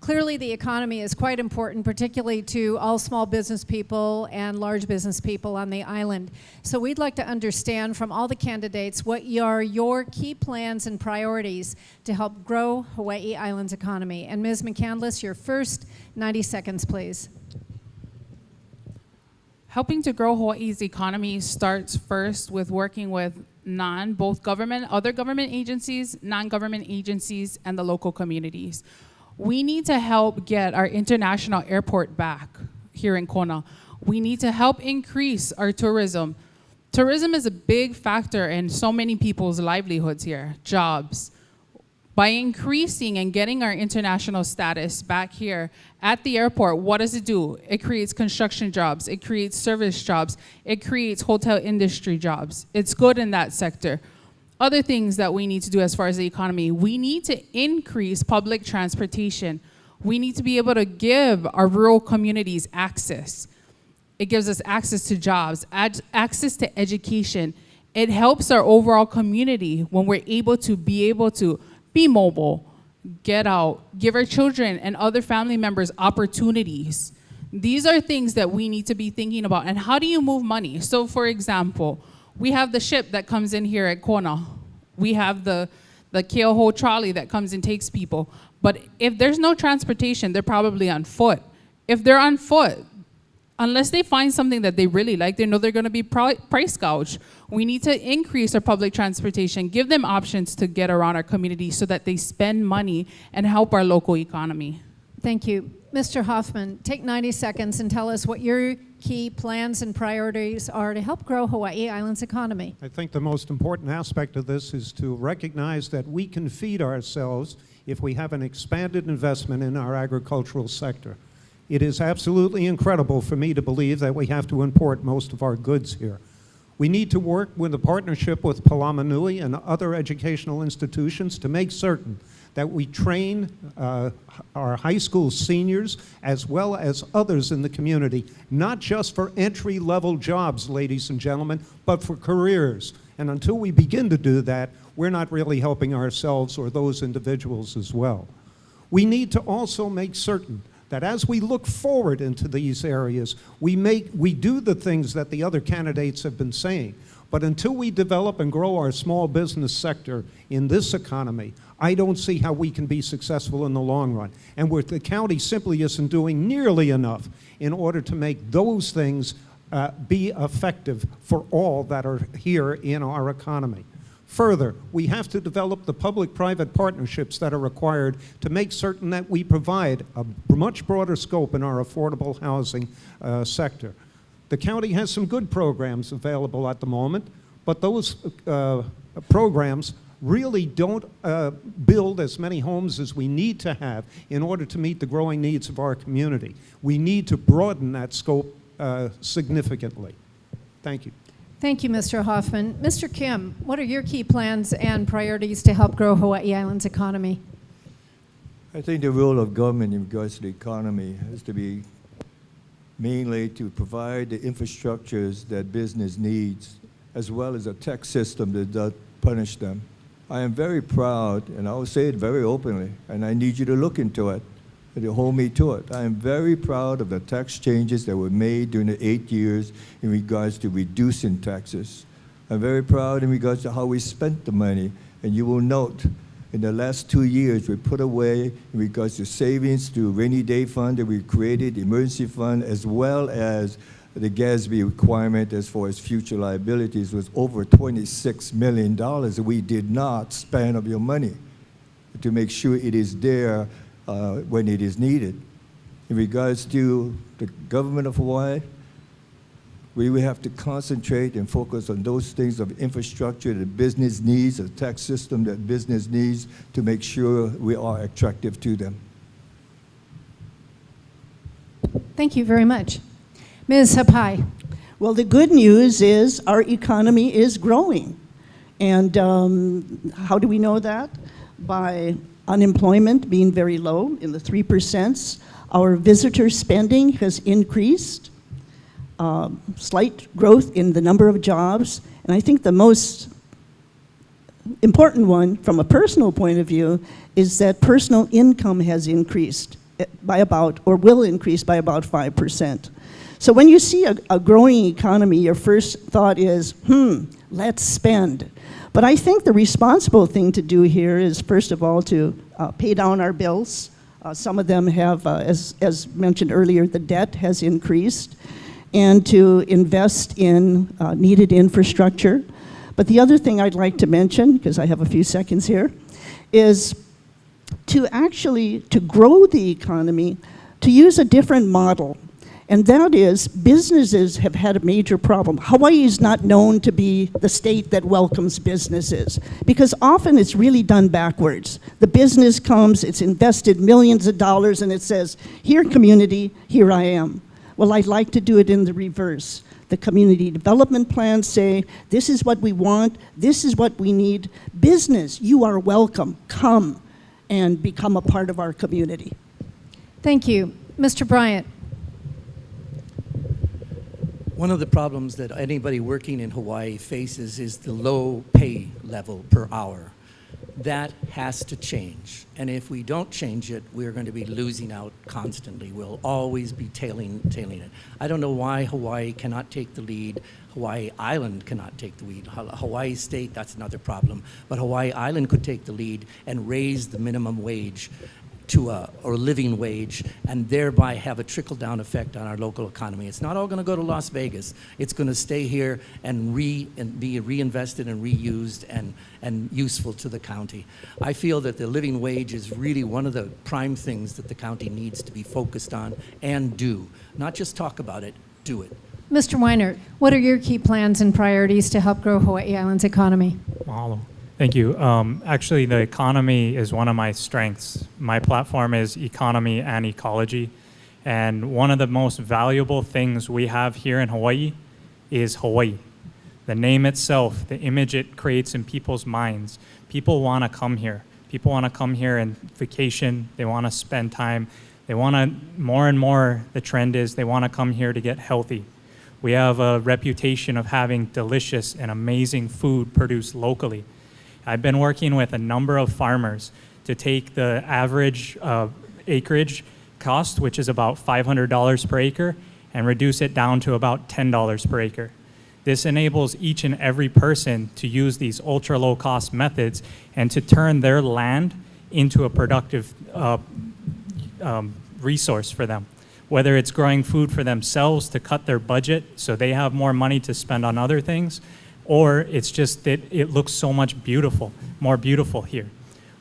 Clearly, the economy is quite important, particularly to all small business people and large business people on the island. So we'd like to understand from all the candidates what are your key plans and priorities to help grow Hawaii Island's economy. And Ms. McCandless, your first 90 seconds, please. Helping to grow Hawaii's economy starts first with working with other government agencies, non-government agencies, and the local communities. We need to help get our international airport back here in Kona. We need to help increase our tourism. Tourism is a big factor in so many people's livelihoods here, jobs. By increasing and getting our international status back here at the airport, what does it do? It creates construction jobs, it creates service jobs, it creates hotel industry jobs. It's good in that sector. Other things that we need to do as far as the economy, we need to increase public transportation. We need to be able to give our rural communities access. It gives us access to jobs, access to education. It helps our overall community when we're able to be mobile, get out, give our children and other family members opportunities. These are things that we need to be thinking about. And how do you move money? So for example, we have the ship that comes in here at Kona. We have the Keoho trolley that comes and takes people. But if there's no transportation, they're probably on foot. If they're on foot, unless they find something that they really like, they know they're going to be price gouged. We need to increase our public transportation, give them options to get around our community so that they spend money and help our local economy. Thank you. Mr. Hoffman, take 90 seconds and tell us what your key plans and priorities are to help grow Hawaii Island's economy. I think the most important aspect of this is to recognize that we can feed ourselves if we have an expanded investment in our agricultural sector. It is absolutely incredible for me to believe that we have to import most of our goods here. We need to work with a partnership with Palama Nui and other educational institutions to make certain that we train our high school seniors as well as others in the community, not just for entry-level jobs, ladies and gentlemen, but for careers. And until we begin to do that, we're not really helping ourselves or those individuals as well. We need to also make certain that as we look forward into these areas, we do the things that the other candidates have been saying. But until we develop and grow our small business sector in this economy, I don't see how we can be successful in the long run. And where the county simply isn't doing nearly enough in order to make those things be effective for all that are here in our economy. Further, we have to develop the public-private partnerships that are required to make certain that we provide a much broader scope in our affordable housing sector. The county has some good programs available at the moment, but those programs really don't build as many homes as we need to have in order to meet the growing needs of our community. We need to broaden that scope significantly. Thank you. Thank you, Mr. Hoffman. Mr. Kim, what are your key plans and priorities to help grow Hawaii Island's economy? I think the role of government in regards to the economy has to be mainly to provide the infrastructures that business needs, as well as a tax system that does punish them. I am very proud, and I will say it very openly, and I need you to look into it, and to hold me to it. I am very proud of the tax changes that were made during the 8 years in regards to reducing taxes. I'm very proud in regards to how we spent the money, and you will note in the last 2 years, we put away in regards to savings through rainy day fund that we created, the emergency fund, as well as the GASB requirement as far as future liabilities was over $26 million that we did not spend of your money to make sure it is there when it is needed. In regards to the government of Hawaii, we will have to concentrate and focus on those things of infrastructure that business needs, a tax system that business needs to make sure we are attractive to them. Thank you very much. Ms. Hapai. Well, the good news is our economy is growing. And how do we know that? By unemployment being very low, in the 3%. Our visitor spending has increased. Slight growth in the number of jobs. And I think the most important one, from a personal point of view, is that personal income has increased. by about, or will increase by about 5%. So when you see a growing economy, your first thought is, let's spend. But I think the responsible thing to do here is, first of all, to pay down our bills. Some of them have, as mentioned earlier, the debt has increased, and to invest in needed infrastructure. But the other thing I'd like to mention, because I have a few seconds here, is to grow the economy, to use a different model. And that is, businesses have had a major problem. Hawaii is not known to be the state that welcomes businesses, because often it's really done backwards. The business comes, it's invested millions of dollars, and it says, here community, here I am. Well, I'd like to do it in the reverse. The community development plans say, this is what we want, this is what we need. Business, you are welcome, come and become a part of our community. Thank you. Mr. Bryant. One of the problems that anybody working in Hawaii faces is the low pay level per hour. That has to change. And if we don't change it, we're going to be losing out constantly. We'll always be tailing it. I don't know why Hawaii cannot take the lead. Hawaii Island cannot take the lead. Hawaii State, that's another problem. But Hawaii Island could take the lead and raise the minimum wage to or living wage, and thereby have a trickle-down effect on our local economy. It's not all going to go to Las Vegas. It's going to stay here and be reinvested and reused and useful to the county. I feel that the living wage is really one of the prime things that the county needs to be focused on and do. Not just talk about it, do it. Mr. Weiner, what are your key plans and priorities to help grow Hawaii Island's economy? Mahalo. Thank you. Actually, the economy is one of my strengths. My platform is economy and ecology. And one of the most valuable things we have here in Hawaii is Hawaii. The name itself, the image it creates in people's minds. People want to come here. People want to come here and vacation. They want to spend time. They want to, more and more, the trend is they want to come here to get healthy. We have a reputation of having delicious and amazing food produced locally. I've been working with a number of farmers to take the average acreage cost, which is about $500 per acre, and reduce it down to about $10 per acre. This enables each and every person to use these ultra low cost methods and to turn their land into a productive resource for them. Whether it's growing food for themselves to cut their budget so they have more money to spend on other things, or it's just that it looks so much more beautiful here.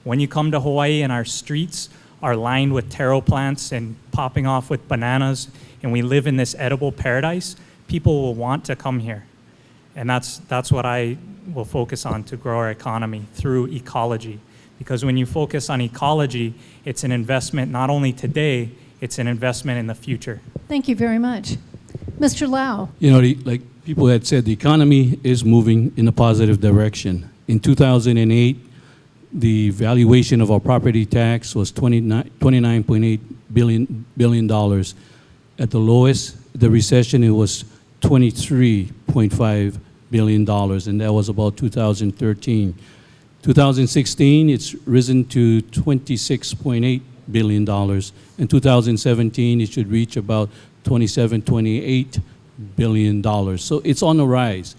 When you come to Hawaii and our streets are lined with taro plants and popping off with bananas, and we live in this edible paradise, people will want to come here. And that's what I will focus on to grow our economy through ecology. Because when you focus on ecology, it's an investment not only today, it's an investment in the future. Thank you very much. Mr. Lau. You know, like people had said, the economy is moving in a positive direction. In 2008, the valuation of our property tax was $29.8 billion. At the lowest, the recession, it was $23.5 billion, and that was about 2013. 2016, it's risen to $26.8 billion. In 2017, it should reach about $28 billion. So it's on the rise.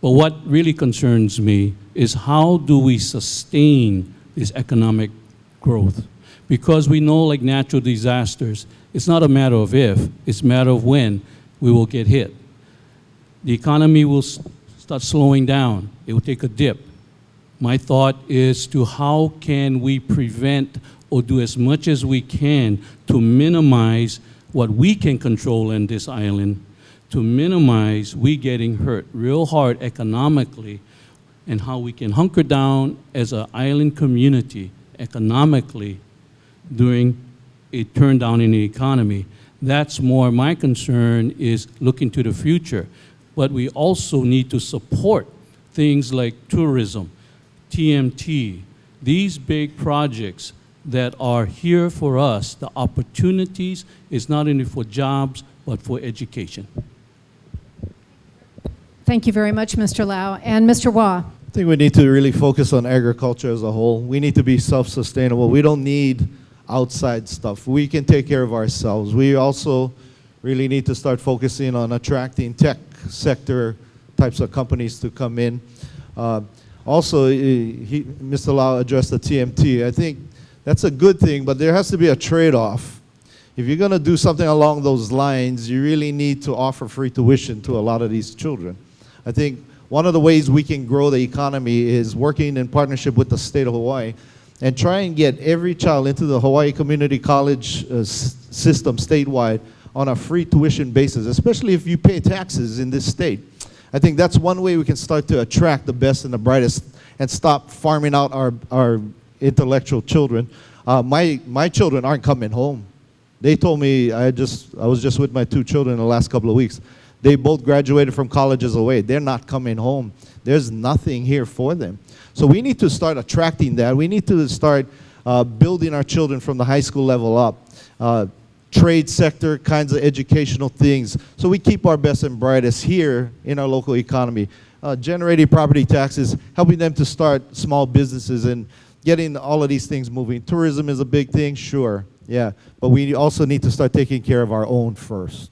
But what really concerns me is how do we sustain this economic growth? Because we know, like natural disasters, it's not a matter of if, it's a matter of when we will get hit. The economy will start slowing down. It will take a dip. My thought is to how can we prevent or do as much as we can to minimize what we can control in this island, to minimize we getting hurt real hard economically, and how we can hunker down as an island community economically during a turn down in the economy. That's more my concern, is looking to the future. But we also need to support things like tourism, TMT, these big projects that are here for us. The opportunities is not only for jobs, but for education. Thank you very much, Mr. Lau. And Mr. Wah. I think we need to really focus on agriculture as a whole. We need to be self-sustainable. We don't need outside stuff. We can take care of ourselves. We also really need to start focusing on attracting tech sector types of companies to come in. Also, Mr. Lau addressed the TMT. I think that's a good thing, but there has to be a trade-off. If you're going to do something along those lines, you really need to offer free tuition to a lot of these children. I think one of the ways we can grow the economy is working in partnership with the state of Hawaii and try and get every child into the Hawaii Community College system statewide on a free tuition basis, especially if you pay taxes in this state. I think that's one way we can start to attract the best and the brightest and stop farming out our intellectual children. My children aren't coming home. They told me, I was just with my 2 children in the last couple of weeks. They both graduated from colleges away. They're not coming home. There's nothing here for them. So we need to start attracting that. We need to start building our children from the high school level up. Trade sector kinds of educational things. So we keep our best and brightest here in our local economy. Generating property taxes, helping them to start small businesses and getting all of these things moving. Tourism is a big thing, sure, yeah. But we also need to start taking care of our own first.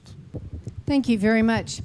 Thank you very much.